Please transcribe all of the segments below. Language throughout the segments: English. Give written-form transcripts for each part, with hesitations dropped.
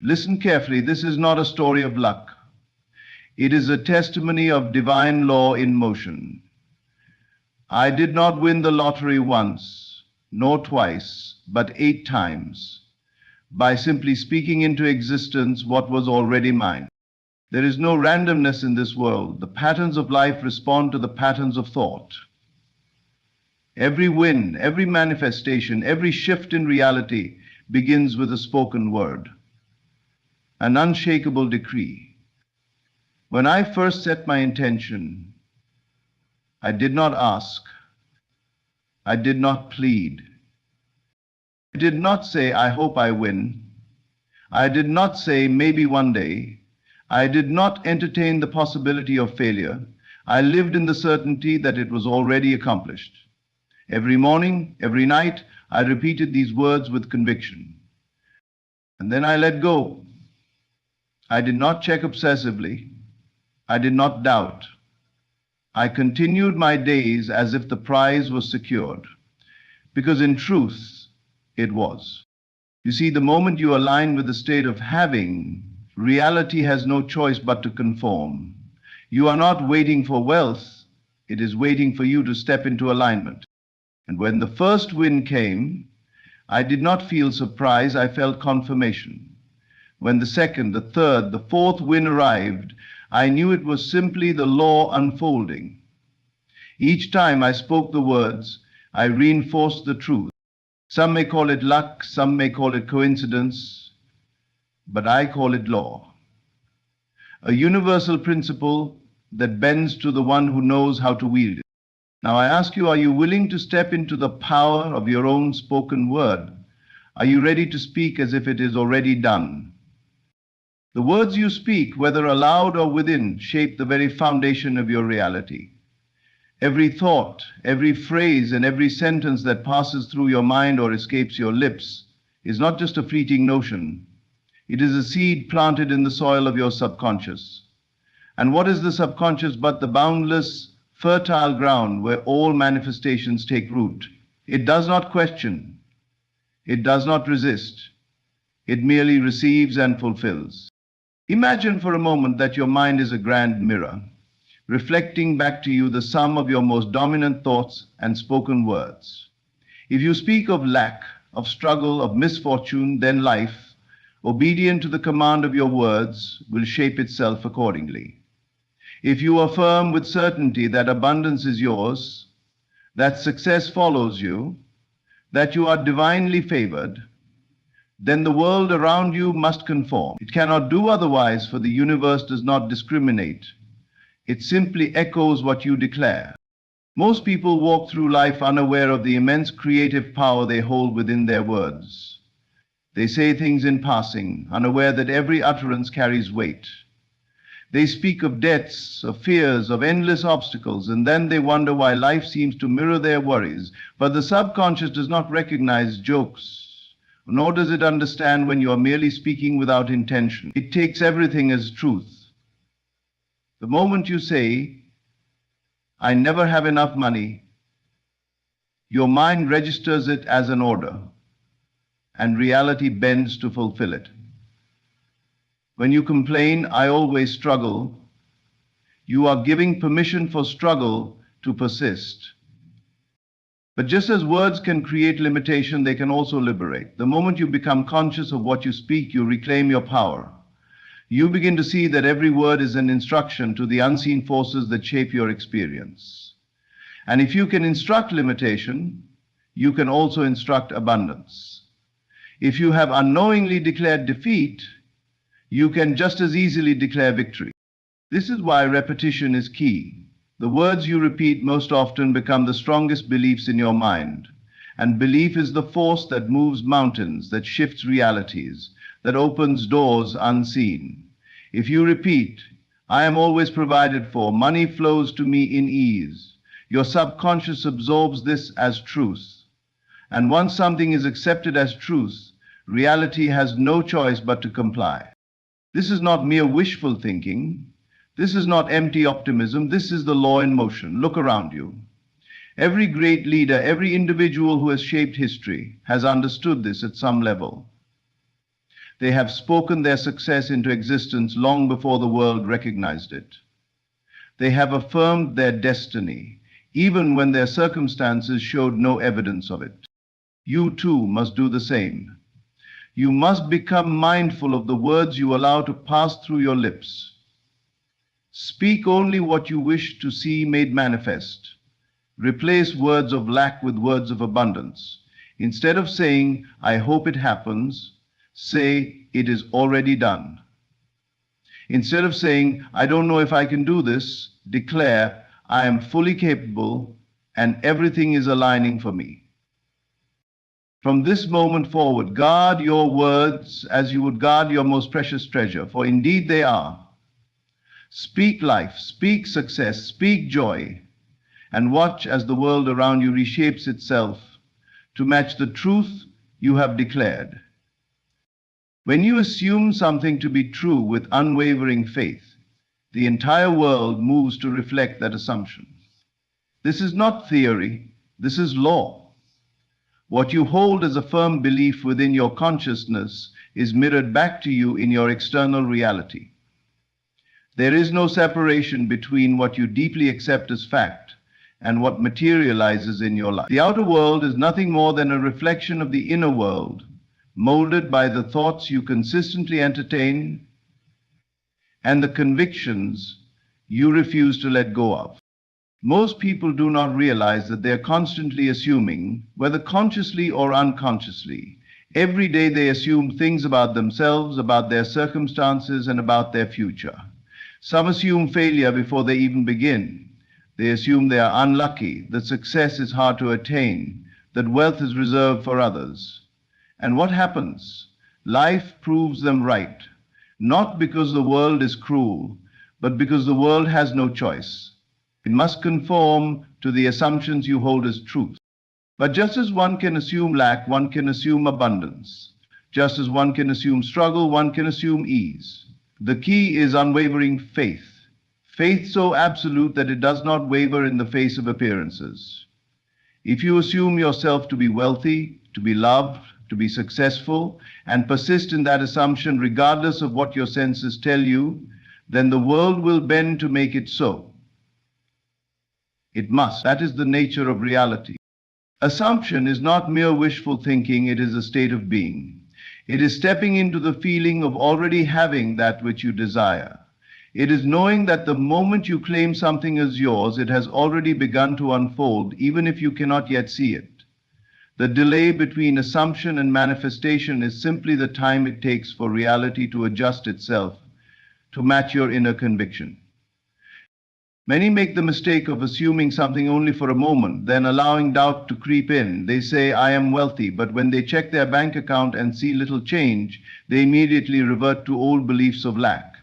Listen carefully, this is not a story of luck. It is a testimony of divine law in motion. I did not win the lottery once, nor twice, but 8 times, by simply speaking into existence what was already mine. There is no randomness in this world. The patterns of life respond to the patterns of thought. Every win, every manifestation, every shift in reality begins with a spoken word, an unshakable decree. When I first set my intention, I did not ask, I did not plead, I did not say, I hope I win, I did not say, maybe one day, I did not entertain the possibility of failure. I lived in the certainty that it was already accomplished. Every morning, every night, I repeated these words with conviction. And then I let go. I did not check obsessively. I did not doubt. I continued my days as if the prize was secured, because in truth, it was. You see, the moment you align with the state of having, reality has no choice but to conform. You are not waiting for wealth. It is waiting for you to step into alignment. And when the first win came, I did not feel surprise, I felt confirmation. When the second, the third, the fourth win arrived, I knew it was simply the law unfolding. Each time I spoke the words, I reinforced the truth. Some may call it luck, some may call it coincidence, but I call it law. A universal principle that bends to the one who knows how to wield it. Now I ask you, are you willing to step into the power of your own spoken word? Are you ready to speak as if it is already done? The words you speak, whether aloud or within, shape the very foundation of your reality. Every thought, every phrase, and every sentence that passes through your mind or escapes your lips is not just a fleeting notion. It is a seed planted in the soil of your subconscious. And what is the subconscious but the boundless, fertile ground where all manifestations take root? It does not question. It does not resist. It merely receives and fulfills. Imagine for a moment that your mind is a grand mirror, reflecting back to you the sum of your most dominant thoughts and spoken words. If you speak of lack, of struggle, of misfortune, then life, obedient to the command of your words, will shape itself accordingly. If you affirm with certainty that abundance is yours, that success follows you, that you are divinely favored, then the world around you must conform. It cannot do otherwise, for the universe does not discriminate. It simply echoes what you declare. Most people walk through life unaware of the immense creative power they hold within their words. They say things in passing, unaware that every utterance carries weight. They speak of debts, of fears, of endless obstacles, and then they wonder why life seems to mirror their worries. But the subconscious does not recognize jokes, nor does it understand when you are merely speaking without intention. It takes everything as truth. The moment you say, I never have enough money, your mind registers it as an order, and reality bends to fulfill it. When you complain, I always struggle, you are giving permission for struggle to persist. But just as words can create limitation, they can also liberate. The moment you become conscious of what you speak, you reclaim your power. You begin to see that every word is an instruction to the unseen forces that shape your experience. And if you can instruct limitation, you can also instruct abundance. If you have unknowingly declared defeat, you can just as easily declare victory. This is why repetition is key. The words you repeat most often become the strongest beliefs in your mind. And belief is the force that moves mountains, that shifts realities, that opens doors unseen. If you repeat, I am always provided for, money flows to me in ease, your subconscious absorbs this as truth. And once something is accepted as truth, reality has no choice but to comply. This is not mere wishful thinking. This is not empty optimism. This is the law in motion. Look around you. Every great leader, every individual who has shaped history has understood this at some level. They have spoken their success into existence long before the world recognized it. They have affirmed their destiny, even when their circumstances showed no evidence of it. You too must do the same. You must become mindful of the words you allow to pass through your lips. Speak only what you wish to see made manifest. Replace words of lack with words of abundance. Instead of saying, "I hope it happens," say, "It is already done." Instead of saying, "I don't know if I can do this," declare, "I am fully capable and everything is aligning for me." From this moment forward, guard your words as you would guard your most precious treasure, for indeed they are. Speak life, speak success, speak joy, and watch as the world around you reshapes itself to match the truth you have declared. When you assume something to be true with unwavering faith, the entire world moves to reflect that assumption. This is not theory, this is law. What you hold as a firm belief within your consciousness is mirrored back to you in your external reality. There is no separation between what you deeply accept as fact and what materializes in your life. The outer world is nothing more than a reflection of the inner world, molded by the thoughts you consistently entertain and the convictions you refuse to let go of. Most people do not realize that they are constantly assuming, whether consciously or unconsciously. Every day they assume things about themselves, about their circumstances, and about their future. Some assume failure before they even begin. They assume they are unlucky, that success is hard to attain, that wealth is reserved for others. And what happens? Life proves them right, not because the world is cruel, but because the world has no choice. It must conform to the assumptions you hold as truth. But just as one can assume lack, one can assume abundance. Just as one can assume struggle, one can assume ease. The key is unwavering faith. Faith so absolute that it does not waver in the face of appearances. If you assume yourself to be wealthy, to be loved, to be successful, and persist in that assumption regardless of what your senses tell you, then the world will bend to make it so. It must. That is the nature of reality. Assumption is not mere wishful thinking, it is a state of being. It is stepping into the feeling of already having that which you desire. It is knowing that the moment you claim something as yours, it has already begun to unfold, even if you cannot yet see it. The delay between assumption and manifestation is simply the time it takes for reality to adjust itself to match your inner conviction. Many make the mistake of assuming something only for a moment, then allowing doubt to creep in. They say, "I am wealthy," but when they check their bank account and see little change, they immediately revert to old beliefs of lack.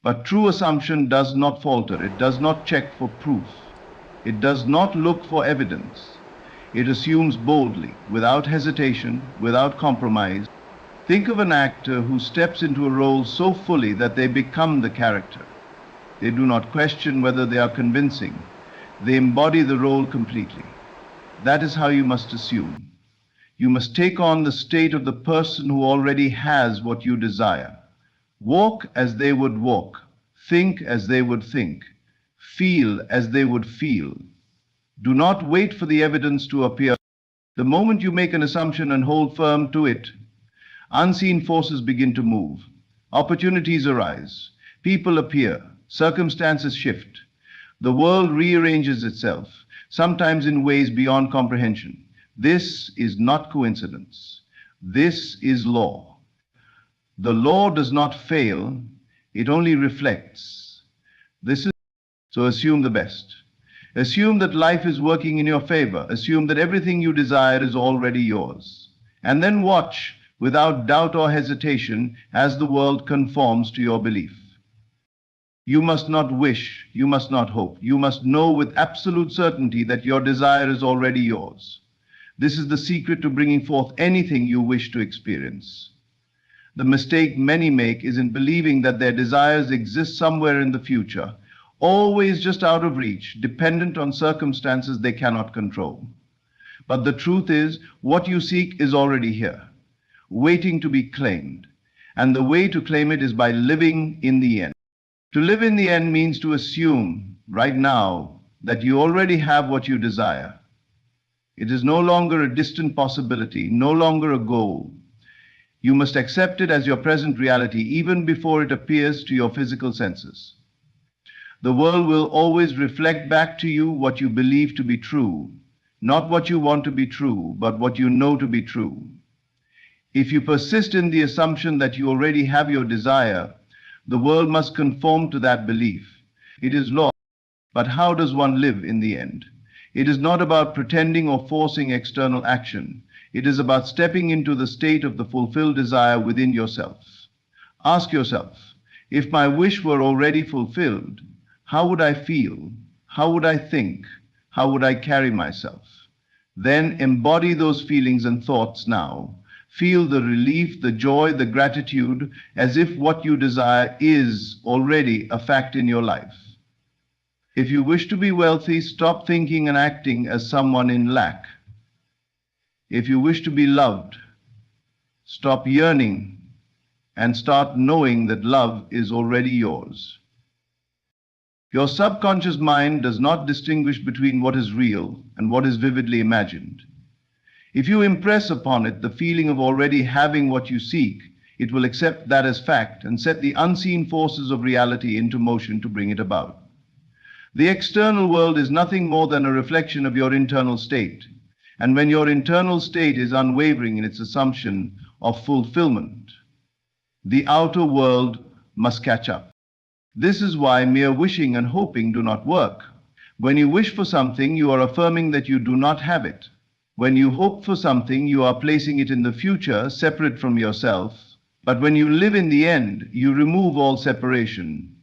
But true assumption does not falter. It does not check for proof. It does not look for evidence. It assumes boldly, without hesitation, without compromise. Think of an actor who steps into a role so fully that they become the character. They do not question whether they are convincing. They embody the role completely. That is how you must assume. You must take on the state of the person who already has what you desire. Walk as they would walk. Think as they would think. Feel as they would feel. Do not wait for the evidence to appear. The moment you make an assumption and hold firm to it, unseen forces begin to move. Opportunities arise. People appear. Circumstances shift. The world rearranges itself, sometimes in ways beyond comprehension. This is not coincidence. This is law. The law does not fail, it only reflects. So assume the best. Assume that life is working in your favor. Assume that everything you desire is already yours. And then watch, without doubt or hesitation, as the world conforms to your belief. You must not wish, you must not hope. You must know with absolute certainty that your desire is already yours. This is the secret to bringing forth anything you wish to experience. The mistake many make is in believing that their desires exist somewhere in the future, always just out of reach, dependent on circumstances they cannot control. But the truth is, what you seek is already here. waiting to be claimed. And the way to claim it is by living in the end. To live in the end means to assume right now that you already have what you desire. It is no longer a distant possibility, no longer a goal. You must accept it as your present reality even before it appears to your physical senses. The world will always reflect back to you what you believe to be true, not what you want to be true, but what you know to be true. If you persist in the assumption that you already have your desire, the world must conform to that belief. It is law. But how does one live in the end? It is not about pretending or forcing external action. It is about stepping into the state of the fulfilled desire within yourself. Ask yourself, if my wish were already fulfilled, how would I feel? How would I think? How would I carry myself? Then embody those feelings and thoughts now. Feel the relief, the joy, the gratitude, as if what you desire is already a fact in your life. If you wish to be wealthy, stop thinking and acting as someone in lack. If you wish to be loved, stop yearning and start knowing that love is already yours. Your subconscious mind does not distinguish between what is real and what is vividly imagined. If you impress upon it the feeling of already having what you seek, it will accept that as fact and set the unseen forces of reality into motion to bring it about. The external world is nothing more than a reflection of your internal state. And when your internal state is unwavering in its assumption of fulfillment, the outer world must catch up. This is why mere wishing and hoping do not work. When you wish for something, you are affirming that you do not have it. When you hope for something, you are placing it in the future, separate from yourself. But when you live in the end, you remove all separation.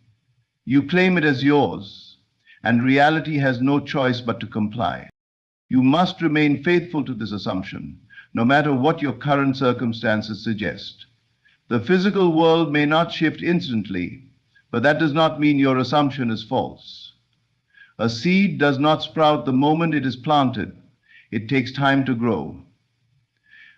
You claim it as yours, and reality has no choice but to comply. You must remain faithful to this assumption, no matter what your current circumstances suggest. The physical world may not shift instantly, but that does not mean your assumption is false. A seed does not sprout the moment it is planted. It takes time to grow.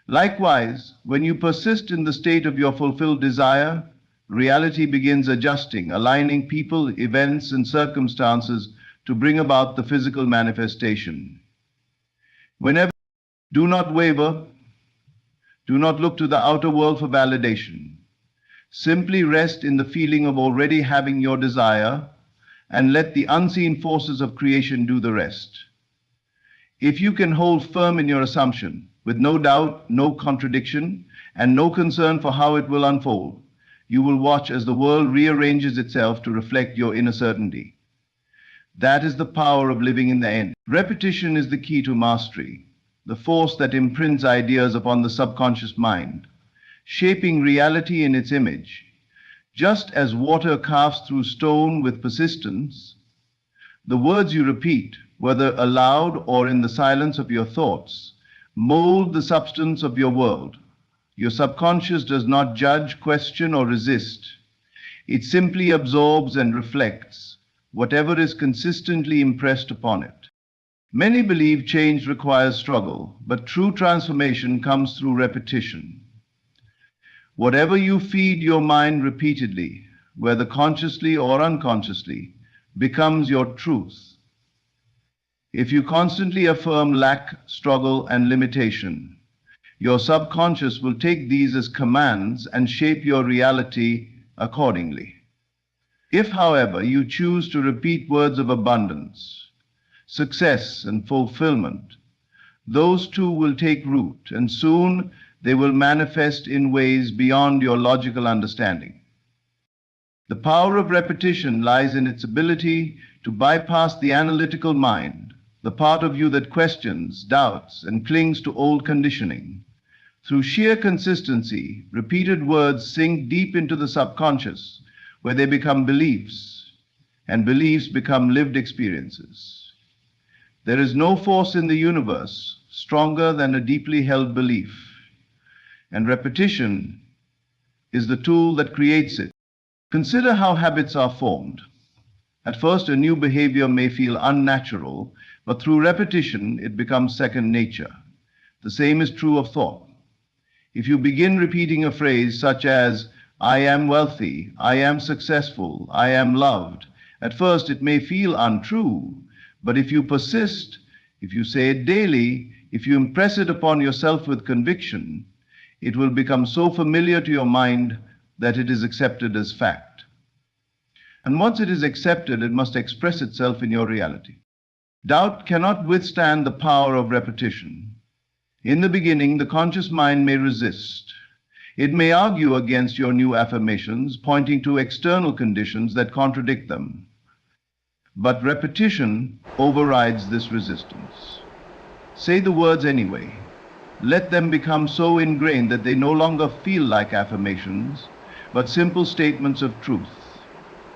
Likewise, when you persist in the state of your fulfilled desire, reality begins adjusting, aligning people, events, and circumstances to bring about the physical manifestation. Whenever, do not waver, do not look to the outer world for validation. Simply rest in the feeling of already having your desire and let the unseen forces of creation do the rest. If you can hold firm in your assumption, with no doubt, no contradiction, and no concern for how it will unfold, you will watch as the world rearranges itself to reflect your inner certainty. That is the power of living in the end. Repetition is the key to mastery, the force that imprints ideas upon the subconscious mind, shaping reality in its image. Just as water carves through stone with persistence, the words you repeat, whether aloud or in the silence of your thoughts, mold the substance of your world. Your subconscious does not judge, question, or resist. It simply absorbs and reflects whatever is consistently impressed upon it. Many believe change requires struggle, but true transformation comes through repetition. Whatever you feed your mind repeatedly, whether consciously or unconsciously, becomes your truth. If you constantly affirm lack, struggle, and limitation, your subconscious will take these as commands and shape your reality accordingly. If, however, you choose to repeat words of abundance, success, and fulfillment, those too will take root, and soon they will manifest in ways beyond your logical understanding. The power of repetition lies in its ability to bypass the analytical mind, the part of you that questions, doubts, and clings to old conditioning. Through sheer consistency, repeated words sink deep into the subconscious, where they become beliefs, and beliefs become lived experiences. There is no force in the universe stronger than a deeply held belief, and repetition is the tool that creates it. Consider how habits are formed. At first, a new behavior may feel unnatural, but through repetition, it becomes second nature. The same is true of thought. If you begin repeating a phrase such as, I am wealthy, I am successful, I am loved, at first it may feel untrue, but if you persist, if you say it daily, if you impress it upon yourself with conviction, it will become so familiar to your mind that it is accepted as fact. And once it is accepted, it must express itself in your reality. Doubt cannot withstand the power of repetition. In the beginning, the conscious mind may resist. It may argue against your new affirmations, pointing to external conditions that contradict them. But repetition overrides this resistance. Say the words anyway. Let them become so ingrained that they no longer feel like affirmations, but simple statements of truth.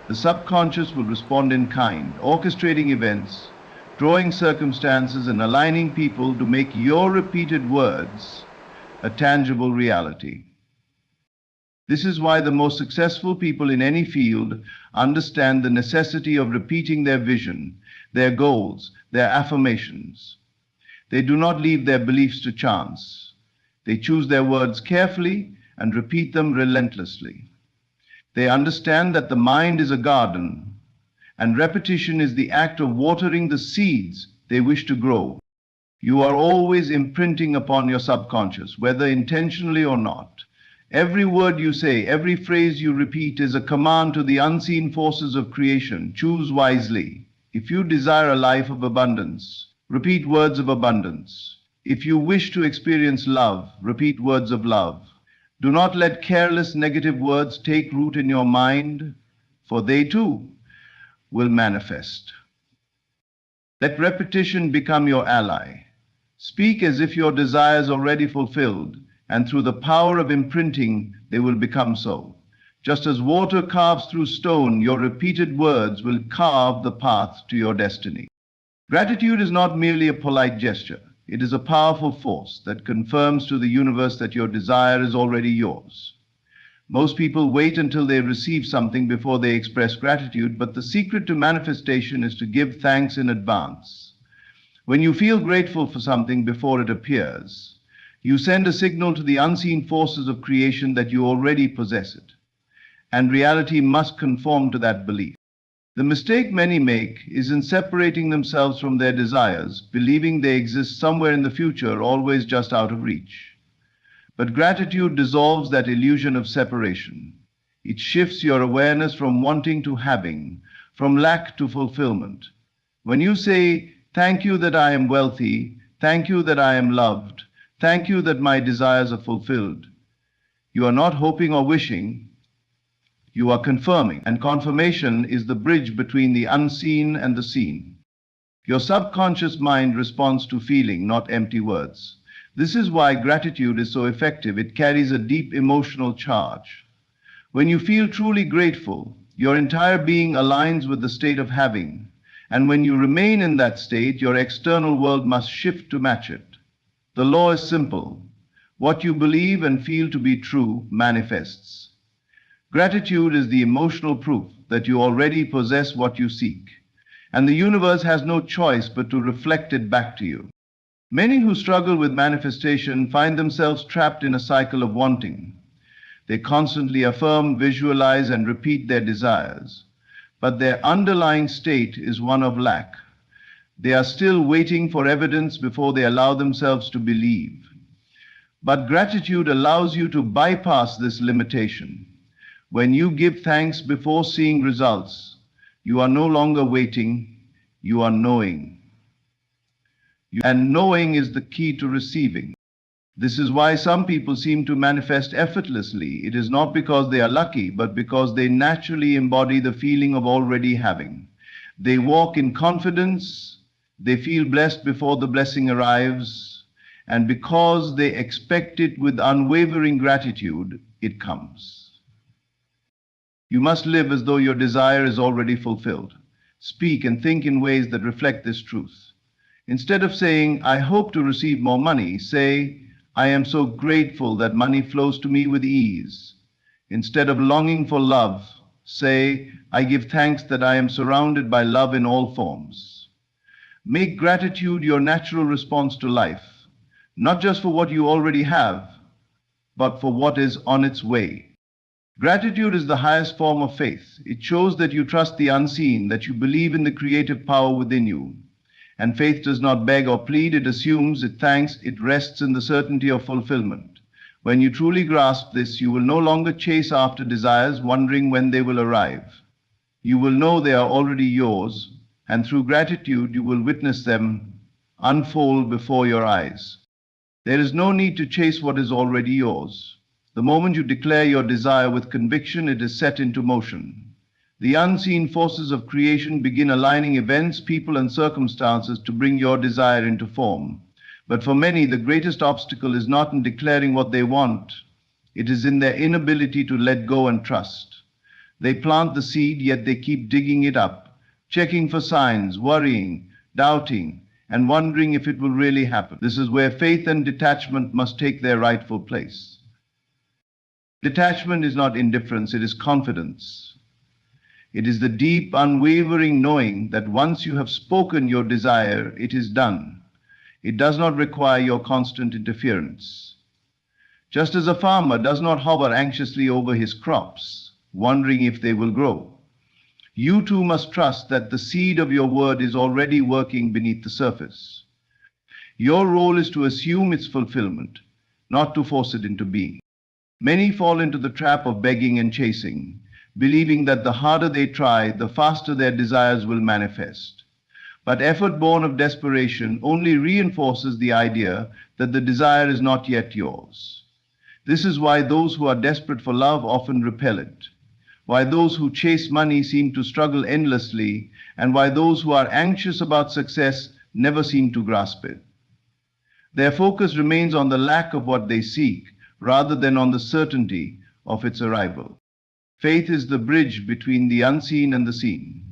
The subconscious will respond in kind, orchestrating events, drawing circumstances, and aligning people to make your repeated words a tangible reality. This is why the most successful people in any field understand the necessity of repeating their vision, their goals, their affirmations. They do not leave their beliefs to chance. They choose their words carefully and repeat them relentlessly. They understand that the mind is a garden, and repetition is the act of watering the seeds they wish to grow. You are always imprinting upon your subconscious, whether intentionally or not. Every word you say, every phrase you repeat is a command to the unseen forces of creation. Choose wisely. If you desire a life of abundance, repeat words of abundance. If you wish to experience love, repeat words of love. Do not let careless negative words take root in your mind, for they too will manifest. Let repetition become your ally. Speak as if your desires are already fulfilled, and through the power of imprinting, they will become so. Just as water carves through stone, your repeated words will carve the path to your destiny. Gratitude is not merely a polite gesture. It is a powerful force that confirms to the universe that your desire is already yours. Most people wait until they receive something before they express gratitude, but the secret to manifestation is to give thanks in advance. When you feel grateful for something before it appears, you send a signal to the unseen forces of creation that you already possess it, and reality must conform to that belief. The mistake many make is in separating themselves from their desires, believing they exist somewhere in the future, always just out of reach. But gratitude dissolves that illusion of separation. It shifts your awareness from wanting to having, from lack to fulfillment. When you say, thank you that I am wealthy, thank you that I am loved, thank you that my desires are fulfilled, you are not hoping or wishing, you are confirming. And confirmation is the bridge between the unseen and the seen. Your subconscious mind responds to feeling, not empty words. This is why gratitude is so effective. It carries a deep emotional charge. When you feel truly grateful, your entire being aligns with the state of having. And when you remain in that state, your external world must shift to match it. The law is simple. What you believe and feel to be true manifests. Gratitude is the emotional proof that you already possess what you seek, and the universe has no choice but to reflect it back to you. Many who struggle with manifestation find themselves trapped in a cycle of wanting. They constantly affirm, visualize, and repeat their desires, but their underlying state is one of lack. They are still waiting for evidence before they allow themselves to believe. But gratitude allows you to bypass this limitation. When you give thanks before seeing results, you are no longer waiting, you are knowing. And knowing is the key to receiving. This is why some people seem to manifest effortlessly. It is not because they are lucky, but because they naturally embody the feeling of already having. They walk in confidence, they feel blessed before the blessing arrives, and because they expect it with unwavering gratitude, it comes. You must live as though your desire is already fulfilled. Speak and think in ways that reflect this truth. Instead of saying, I hope to receive more money, say, I am so grateful that money flows to me with ease. Instead of longing for love, say, I give thanks that I am surrounded by love in all forms. Make gratitude your natural response to life, not just for what you already have, but for what is on its way. Gratitude is the highest form of faith. It shows that you trust the unseen, that you believe in the creative power within you. And faith does not beg or plead, it assumes, it thanks, it rests in the certainty of fulfillment. When you truly grasp this, you will no longer chase after desires, wondering when they will arrive. You will know they are already yours, and through gratitude you will witness them unfold before your eyes. There is no need to chase what is already yours. The moment you declare your desire with conviction, it is set into motion. The unseen forces of creation begin aligning events, people, and circumstances to bring your desire into form. But for many, the greatest obstacle is not in declaring what they want. It is in their inability to let go and trust. They plant the seed, yet they keep digging it up, checking for signs, worrying, doubting, and wondering if it will really happen. This is where faith and detachment must take their rightful place. Detachment is not indifference, it is confidence. It is the deep, unwavering knowing that once you have spoken your desire, it is done. It does not require your constant interference. Just as a farmer does not hover anxiously over his crops, wondering if they will grow, you too must trust that the seed of your word is already working beneath the surface. Your role is to assume its fulfillment, not to force it into being. Many fall into the trap of begging and chasing, believing that the harder they try, the faster their desires will manifest. But effort born of desperation only reinforces the idea that the desire is not yet yours. This is why those who are desperate for love often repel it, why those who chase money seem to struggle endlessly, and why those who are anxious about success never seem to grasp it. Their focus remains on the lack of what they seek, rather than on the certainty of its arrival. Faith is the bridge between the unseen and the seen.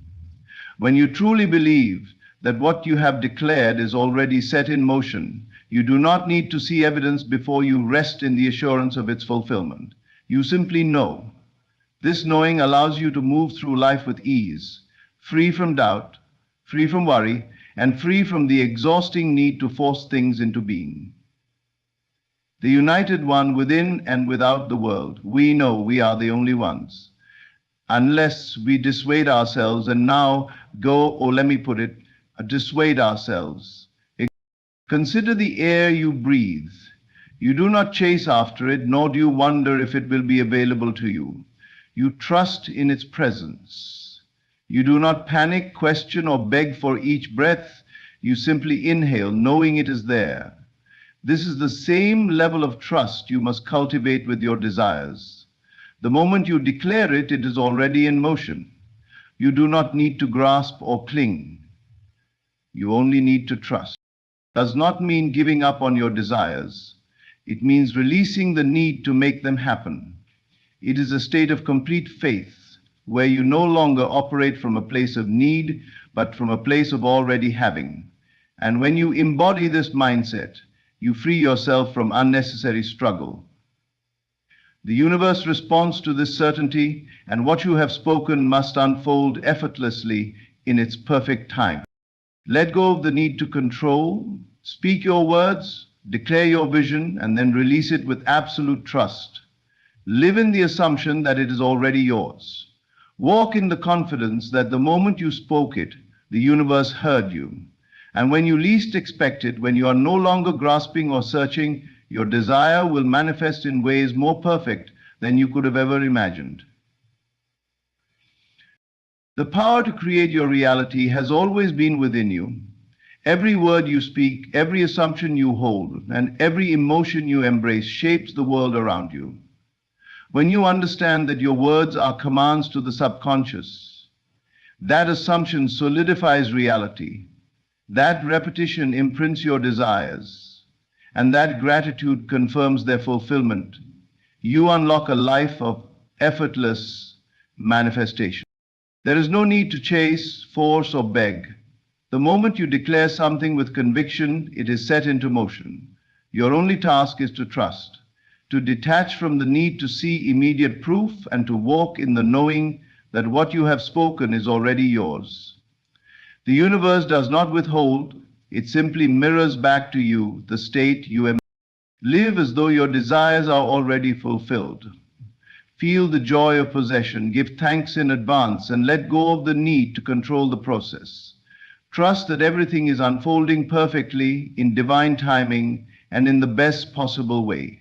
When you truly believe that what you have declared is already set in motion, you do not need to see evidence before you rest in the assurance of its fulfillment. You simply know. This knowing allows you to move through life with ease, free from doubt, free from worry, and free from the exhausting need to force things into being. The united one within and without the world, we know we are the only ones. Unless we dissuade ourselves, and now go, or let me put it, dissuade ourselves. Consider the air you breathe. You do not chase after it, nor do you wonder if it will be available to you. You trust in its presence. You do not panic, question, or beg for each breath. You simply inhale, knowing it is there. This is the same level of trust you must cultivate with your desires. The moment you declare it, it is already in motion. You do not need to grasp or cling. You only need to trust. It does not mean giving up on your desires. It means releasing the need to make them happen. It is a state of complete faith, where you no longer operate from a place of need, but from a place of already having. And when you embody this mindset, you free yourself from unnecessary struggle. The universe responds to this certainty, and what you have spoken must unfold effortlessly in its perfect time. Let go of the need to control, speak your words, declare your vision, and then release it with absolute trust. Live in the assumption that it is already yours. Walk in the confidence that the moment you spoke it, the universe heard you. And when you least expect it, when you are no longer grasping or searching, your desire will manifest in ways more perfect than you could have ever imagined. The power to create your reality has always been within you. Every word you speak, every assumption you hold, and every emotion you embrace shapes the world around you. When you understand that your words are commands to the subconscious, that assumption solidifies reality. That repetition imprints your desires, and that gratitude confirms their fulfillment. You unlock a life of effortless manifestation. There is no need to chase, force, or beg. The moment you declare something with conviction, it is set into motion. Your only task is to trust, to detach from the need to see immediate proof, and to walk in the knowing that what you have spoken is already yours. The universe does not withhold, it simply mirrors back to you the state you embody. Live as though your desires are already fulfilled. Feel the joy of possession, give thanks in advance, and let go of the need to control the process. Trust that everything is unfolding perfectly in divine timing and in the best possible way.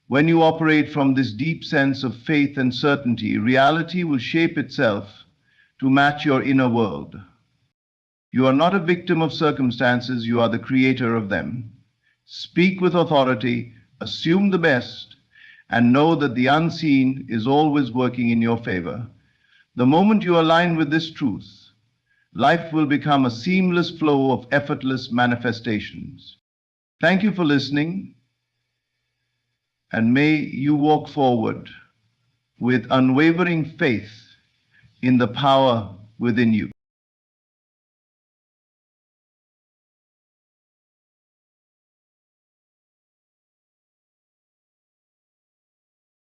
When you operate from this deep sense of faith and certainty, reality will shape itself to match your inner world. You are not a victim of circumstances, you are the creator of them. Speak with authority, assume the best, and know that the unseen is always working in your favor. The moment you align with this truth, life will become a seamless flow of effortless manifestations. Thank you for listening, and may you walk forward with unwavering faith in the power within you.